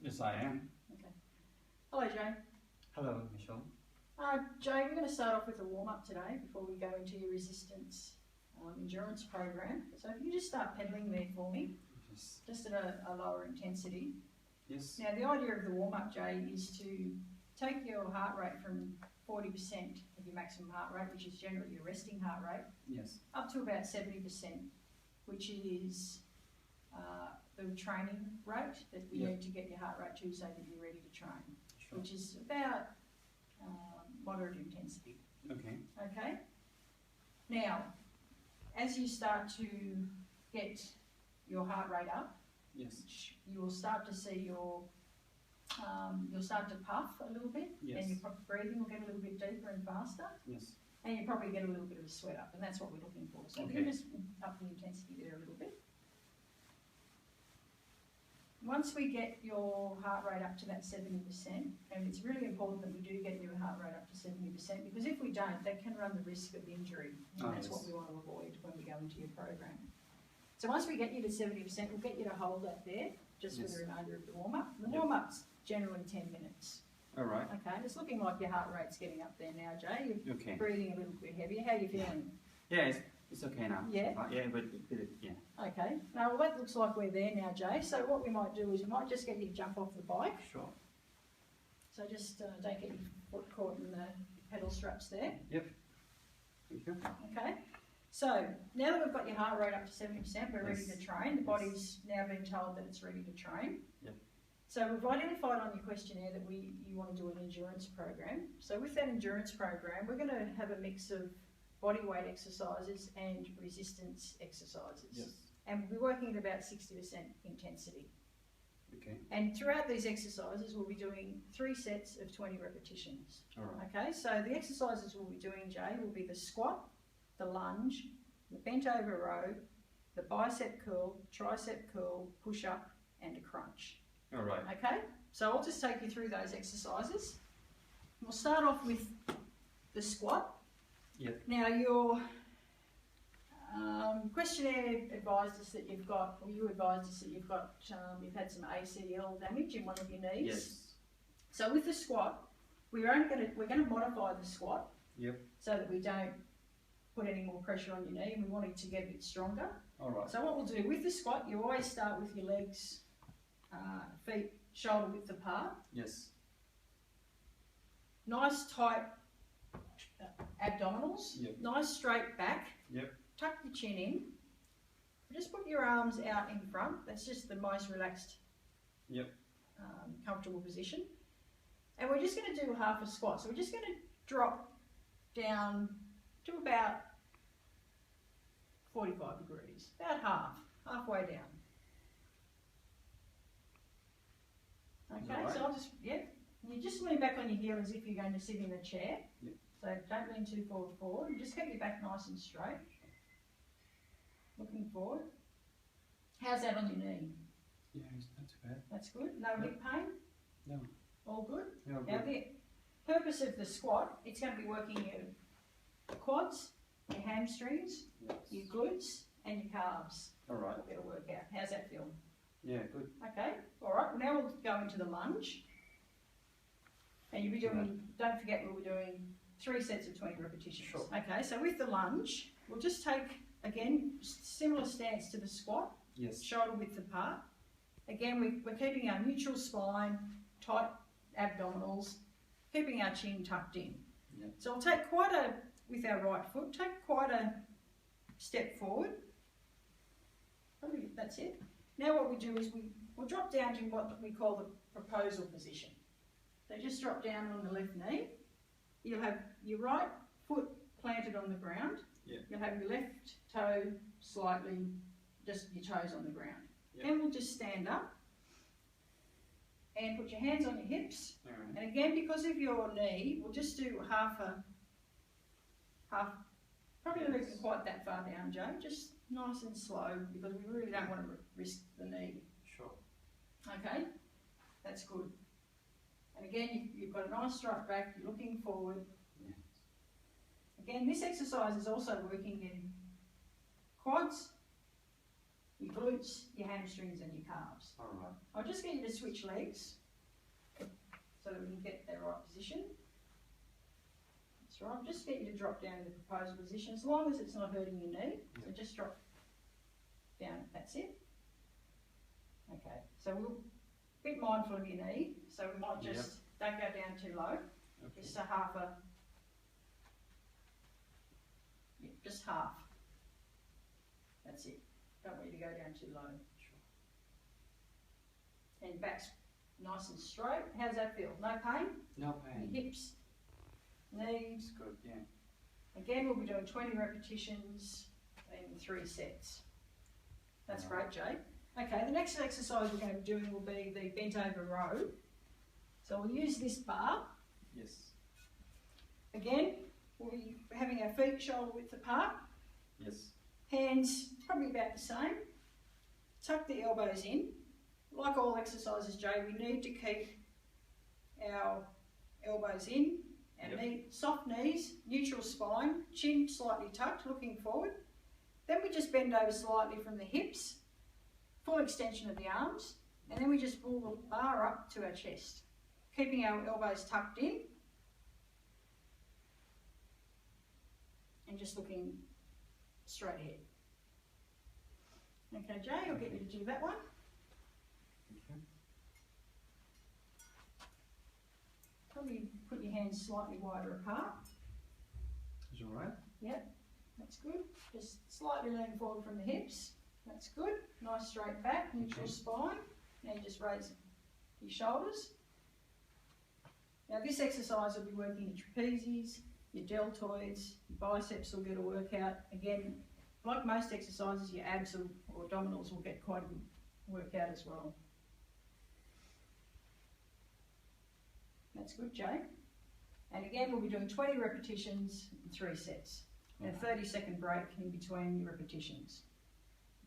Yes, I am. Okay. Hello, Jay. Hello, Michelle. Jay, we're going to start off with a warm-up today before we go into your resistance endurance program. So if you just start pedaling there for me, Yes. just at a lower intensity. Yes. Now, the idea of the warm-up, Jay, is to take your heart rate from 40% of your maximum heart rate, which is generally your resting heart rate, Yes. up to about 70%, which is the training rate that we Yep. need to get your heart rate to so that you're ready to train, Sure. which is about moderate intensity. Okay. Okay? Now, as you start to get your heart rate up, Yes. you will start to see you'll start to puff a little bit, Yes. and your breathing will get a little bit deeper and faster, Yes. and you probably get a little bit of a sweat up, and that's what we're looking for. So Okay. you just up the intensity there a little bit. Once we get your heart rate up to that 70%, and it's really important that we do get your heart rate up to 70%, because if we don't, that can run the risk of injury, and that's what we want to avoid when we go into your program. So once we get you to 70%, we'll get you to hold that there, just Yes. for the remainder of the warm-up. The Yep. warm-up's generally 10 minutes. All right. Okay, and it's looking like your heart rate's getting up there now, Jay. You're Okay. breathing a little bit heavier. How are you feeling? Yeah, it's okay now. Yeah? Yeah, but yeah. Okay, now well, that looks like we're there now, Jay. So what we might do is we might just get you to jump off the bike. Sure. So just don't get your foot caught in the pedal straps there. Yep. Thank you. Okay, so now that we've got your heart rate up to 70%, we're ready Yes. to train. The Yes. body's now been told that it's ready to train. Yep. So we've identified on your questionnaire that you want to do an endurance program. So with that endurance program, we're going to have a mix of body weight exercises and resistance exercises. Yes. And we'll be working at about 60% intensity. Okay. And throughout these exercises, we'll be doing 3 sets of 20 repetitions. All right. Okay, so the exercises we'll be doing, Jay, will be the squat, the lunge, the bent over row, the bicep curl, tricep curl, push up, and a crunch. All right. Okay, so I'll just take you through those exercises. We'll start off with the squat. Yep. Now your questionnaire advised us that you've got, or you advised us that you've had some ACL damage in one of your knees. Yes. So with the squat, we're going to modify the squat. Yep. So that we don't put any more pressure on your knee, and we want it to get a bit stronger. All right. So what we'll do with the squat, you always start with your legs, feet shoulder width apart. Yes. Nice tight abdominals. Yep. Nice straight back. Yep. Tuck your chin in. Just put your arms out in front. That's just the most relaxed, Yep. comfortable position. And we're just going to do half a squat. So we're just going to drop down to about 45 degrees, about halfway down. Okay, Right. so I'll just, you just lean back on your heel as if you're going to sit in a chair. Yep. So don't lean too forward, and just keep your back nice and straight. Looking forward. How's that on your knee? Yeah, it's not too bad. That's good. No Yep. hip pain? No. All good? No. Now Good. the purpose of the squat, it's going to be working your quads, your hamstrings, Yes. your glutes, and your calves. All right. It'll work out. How's that feel? Yeah. Good. Okay, all right. Well, now we'll go into the lunge. And you'll be doing, don't forget, we'll be doing 3 sets of 20 repetitions. Sure. Okay, so with the lunge, we'll just take, again, similar stance to the squat, Yes. shoulder width apart. Again, we're keeping our neutral spine, tight abdominals, keeping our chin tucked in. Yep. So I'll take with our right foot, take quite a step forward. Probably that's it. Now what we do is we'll drop down to what we call the proposal position. So just drop down on the left knee. You'll have your right foot planted on the ground. Yep. You'll have your left toe slightly, just your toes on the ground. Yep. Then we'll just stand up and put your hands on your hips. All right. And again, because of your knee, we'll just do half, probably not even quite that far down, Joe, just nice and slow, because we really don't want to risk the knee. Sure. Okay, that's good. And again, you've got a nice straight back, you're looking forward. Yeah. Again, this exercise is also working in quads, your glutes, your hamstrings and your calves. Alright. I'll just get you to switch legs so that we can get the right position. That's right, I'll just get you to drop down to the proposed position as long as it's not hurting your knee. So just drop down, that's it. Okay, so we'll be mindful of your knee, so we might just, don't go down too low, Okay. just a half a, yeah, just half. That's it, don't want you to go down too low. Sure. And back's nice and straight. How's that feel? No pain? No Your pain. hips, knees. It's good, yeah. Again, we'll be doing 20 repetitions in 3 sets. That's great, Jay. Okay, the next exercise we're going to be doing will be the bent over row. So we'll use this bar. Yes. Again, we'll be having our feet shoulder width apart. Yes. Hands probably about the same. Tuck the elbows in. Like all exercises, Jay, we need to keep our elbows in, our knee, soft knees, neutral spine, chin slightly tucked, looking forward. Then we just bend over slightly from the hips, full extension of the arms, and then we just pull the bar up to our chest, keeping our elbows tucked in and just looking straight ahead. Okay, Jay, I'll get you to do that one. Okay. Probably put your hands slightly wider apart. Is it alright? Yep, that's good. Just slightly lean forward from the hips. That's good. Nice straight back, neutral spine. Now you just raise your shoulders. Now this exercise will be working your trapezies, your deltoids, your biceps will get a workout. Again, like most exercises, your abs or abdominals will get quite a good workout as well. That's good, Jay. And again, we'll be doing 20 repetitions in 3 sets. And a 30-second break in between your repetitions.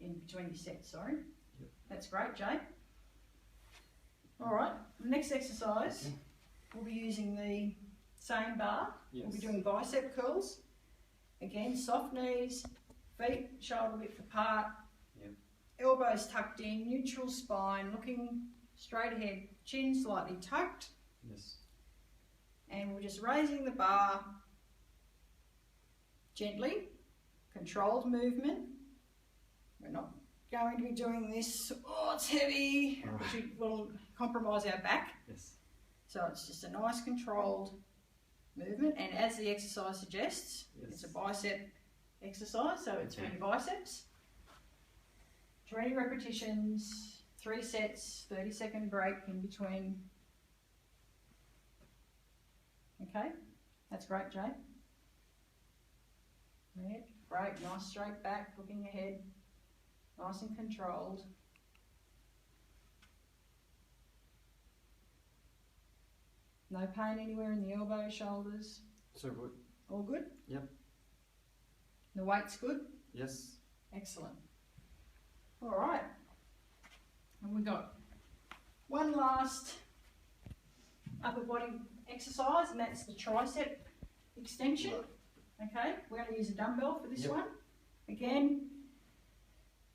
In between your sets, sorry. Yep. That's great, Jay. All right, the next exercise, we'll be using the same bar. Yes. We'll be doing bicep curls. Again, soft knees, feet shoulder width apart. Yep. Elbows tucked in, neutral spine, looking straight ahead, chin slightly tucked. Yes. And we're just raising the bar gently, controlled movement. We're not going to be doing this, oh, it's heavy, which will compromise our back. Yes. So it's just a nice controlled movement, and as the exercise suggests, it's a bicep exercise, so it's for your biceps. 20 repetitions, 3 sets, 30-second break in between. Okay, that's great, Jay. Great, nice straight back, looking ahead, nice and controlled. No pain anywhere in the elbow, shoulders. So good. All good? Yep. The weight's good? Yes. Excellent. All right. And we've got one last upper body exercise, and that's the tricep extension. Okay, we're going to use a dumbbell for this one. Again,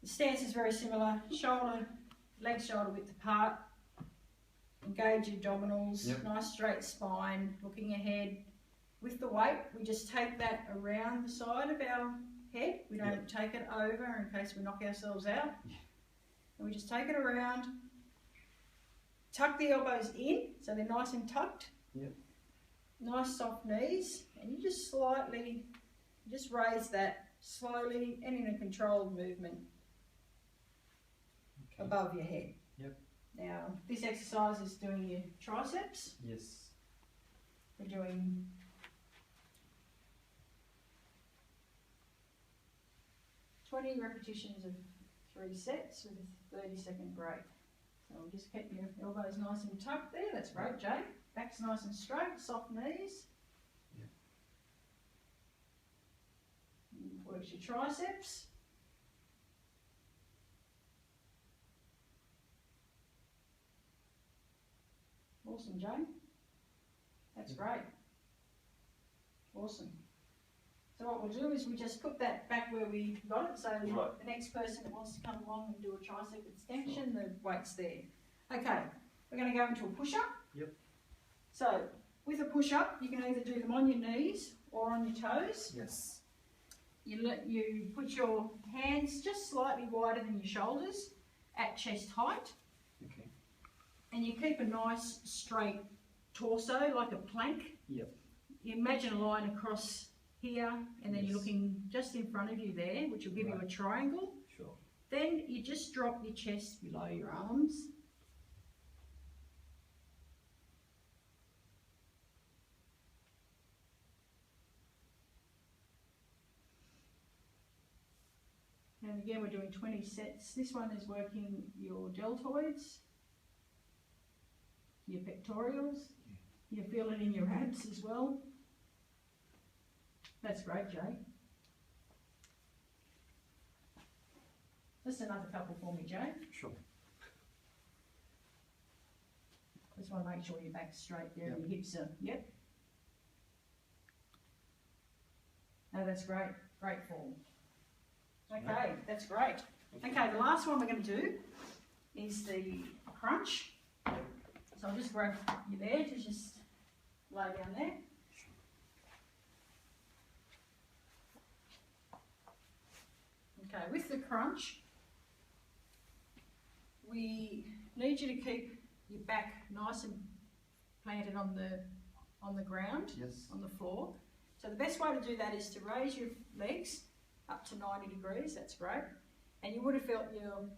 the stance is very similar. Shoulder, legs shoulder width apart. Engage your abdominals, nice straight spine, looking ahead. With the weight, we just take that around the side of our head. We don't take it over in case we knock ourselves out. And we just take it around. Tuck the elbows in, so they're nice and tucked. Nice soft knees, and you just slightly, just raise that slowly and in a controlled movement above your head. Now, this exercise is doing your triceps. Yes. We're doing (20) repetitions of 3 sets with a 30-second break. So we'll just keep your elbows nice and tucked there. That's great, Jay. Back's nice and straight, soft knees. Works your triceps. Awesome, Jay. That's great. Awesome. So what we'll do is we just put that back where we got it, so Right. the next person that wants to come along and do a tricep extension, the weight's there. Okay, we're going to go into a push-up. Yep. So with a push-up, you can either do them on your knees or on your toes. Yes. You put your hands just slightly wider than your shoulders at chest height, Okay. and you keep a nice straight torso like a plank. Yep. You imagine a line across here, and then you're Yes. looking just in front of you there, which will give you a triangle. Sure. Then you just drop your chest below your arms. And again, we're doing 20 sets. This one is working your deltoids, your pectorals. You feel it in your abs as well. That's great, Jay. Just another couple for me, Jay. Sure. Just want to make sure your back's straight there and your hips are, yep. No, that's great. Great form. Okay, that's great. Okay, the last one we're going to do is the crunch. So I'll just grab you there to just lay down there. Okay, with the crunch, we need you to keep your back nice and planted on the ground, Yes. on the floor. So the best way to do that is to raise your legs up to 90 degrees, that's great. And you would have felt your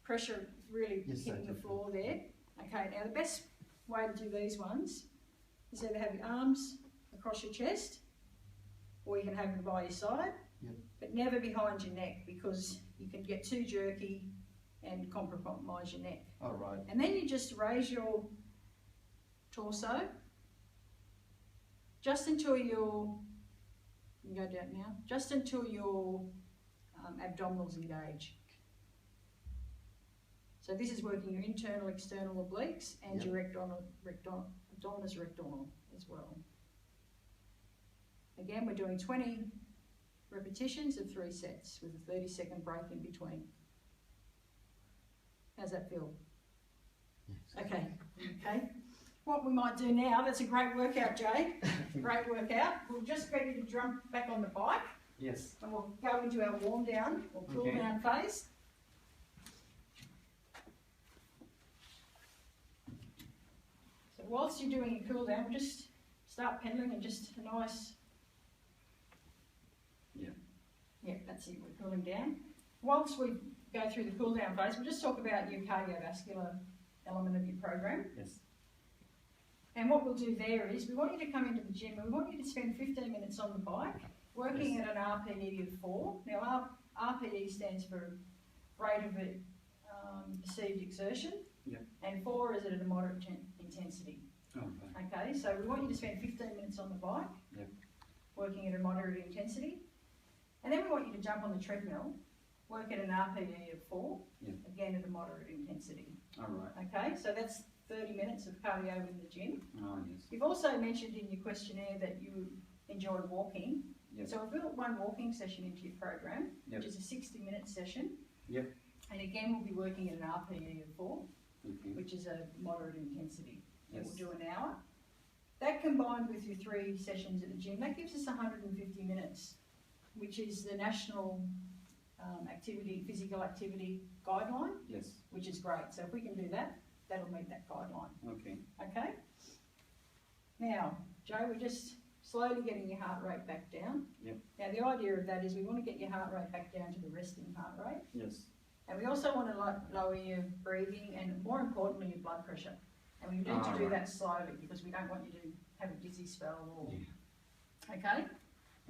pressure really hitting the floor there. Okay, now the best way to do these ones is either have your arms across your chest, or you can have them by your side, but never behind your neck, because you can get too jerky and compromise your neck. All right. And then you just raise your torso just until your, you can go down now, just until your abdominals engage. So this is working your internal, external obliques and your abdominis rectoral as well. Again, we're doing 20 repetitions of 3 sets with a 30-second break in between. How's that feel? Yes. Okay, okay. What we might do now, that's a great workout, Jay. Great workout. We'll just get you to jump back on the bike, Yes. and we'll go into our warm down or cool down phase. So whilst you're doing your cool down, we'll just start pedaling and just a nice. Yeah, that's it, we're cooling down. Whilst we go through the cool down phase, we'll just talk about your cardiovascular element of your program. Yes. And what we'll do there is, we want you to come into the gym and we want you to spend 15 minutes on the bike, working at an RPE of 4. Now, RPE stands for rate of perceived exertion, and 4 is at a moderate intensity. Okay. Okay, so we want you to spend 15 minutes on the bike, working at a moderate intensity. And then we want you to jump on the treadmill, work at an RPE of 4, again at a moderate intensity. All right. Okay, so that's 30 minutes of cardio in the gym. Oh, yes. You've also mentioned in your questionnaire that you enjoy walking. Yep. So we've built one walking session into your program, which is a 60-minute session. Yep. And again, we'll be working at an RPE of 4, Okay. which is a moderate intensity. And Yes. we'll do an hour. That combined with your 3 sessions at the gym, that gives us 150 minutes, which is the National Physical Activity Guideline, Yes. which is great. So if we can do that, that'll meet that guideline. Okay. Okay? Now, Joe, we're just slowly getting your heart rate back down. Yep. Now, the idea of that is we want to get your heart rate back down to the resting heart rate. Yes. And we also want to lower your breathing and, more importantly, your blood pressure. And we need to do that slowly because we don't want you to have a dizzy spell or... Okay?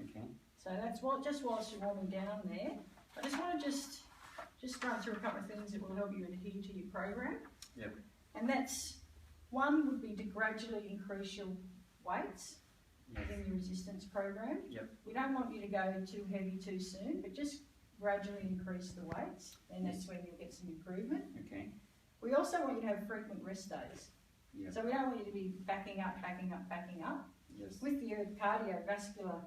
Okay. So that's just whilst you're warming down there. I just want to just run through a couple of things that will help you adhere to your program. Yep. And that's, one would be to gradually increase your weights in your resistance program. Yep. We don't want you to go too heavy too soon, but just gradually increase the weights, and that's when you'll get some improvement. Okay. We also want you to have frequent rest days. Yep. So we don't want you to be backing up. Yes. With your cardiovascular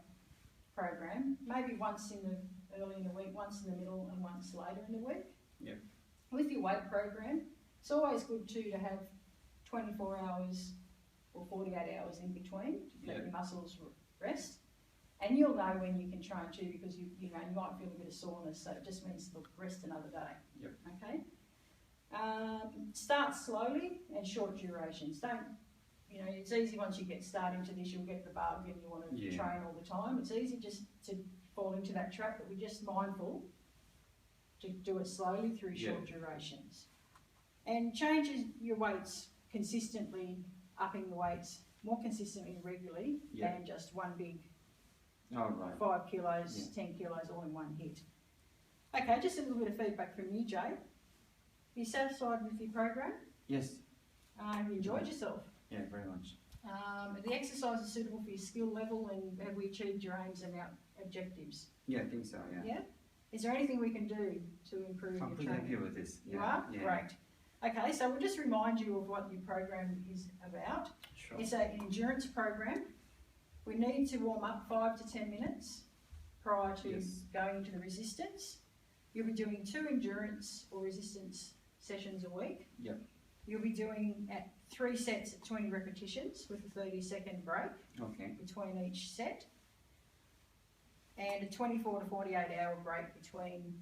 program, maybe once early in the week, once in the middle, and once later in the week. Yep. With your weight program, it's always good too to have 24 hours or 48 hours in between to let Yep. your muscles rest. And you'll know when you can train too, because you might feel a bit of soreness, so it just means look, rest another day. Yep. Okay. Start slowly and short durations. Don't, it's easy once you get started into this, you'll get the bug and you want to Yeah. train all the time. It's easy just to fall into that trap, but we're just mindful to do it slowly through short durations. And change your weights consistently, upping the weights more consistently and regularly than just one big Oh, right. 5 kilos, 10 kilos all in one hit. Okay, just a little bit of feedback from you, Jay. Are you satisfied with your program? Yes. Have you enjoyed yourself? Yeah, very much. Are the exercises suitable for your skill level, and have we achieved your aims and our objectives? Yeah, I think so, yeah. Yeah? Is there anything we can do to improve I'm your pretty training? happy with this. You Yeah, are? Yeah. Great. Okay, so we'll just remind you of what your program is about. Sure. It's an endurance program. We need to warm up 5 to 10 minutes prior to Yes. going into the resistance. You'll be doing 2 endurance or resistance sessions a week. Yep. You'll be doing 3 sets at 20 repetitions with a 30-second break Okay. between each set, and a 24 to 48 hour break between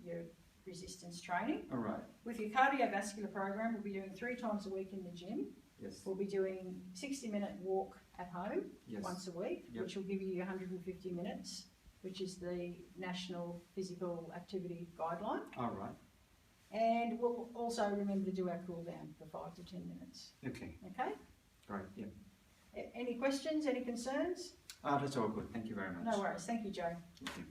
your resistance training. All right. With your cardiovascular program, we'll be doing 3 times a week in the gym. Yes. We'll be doing 60-minute walk at home Yes. once a week, Yep. which will give you 150 minutes, which is the National Physical Activity Guideline. All right. And we'll also remember to do our cool down for 5 to 10 minutes. Okay. Okay? Right. Yeah. Any questions, any concerns? That's all good. Thank you very much. No worries. Thank you, Joe. Thank you.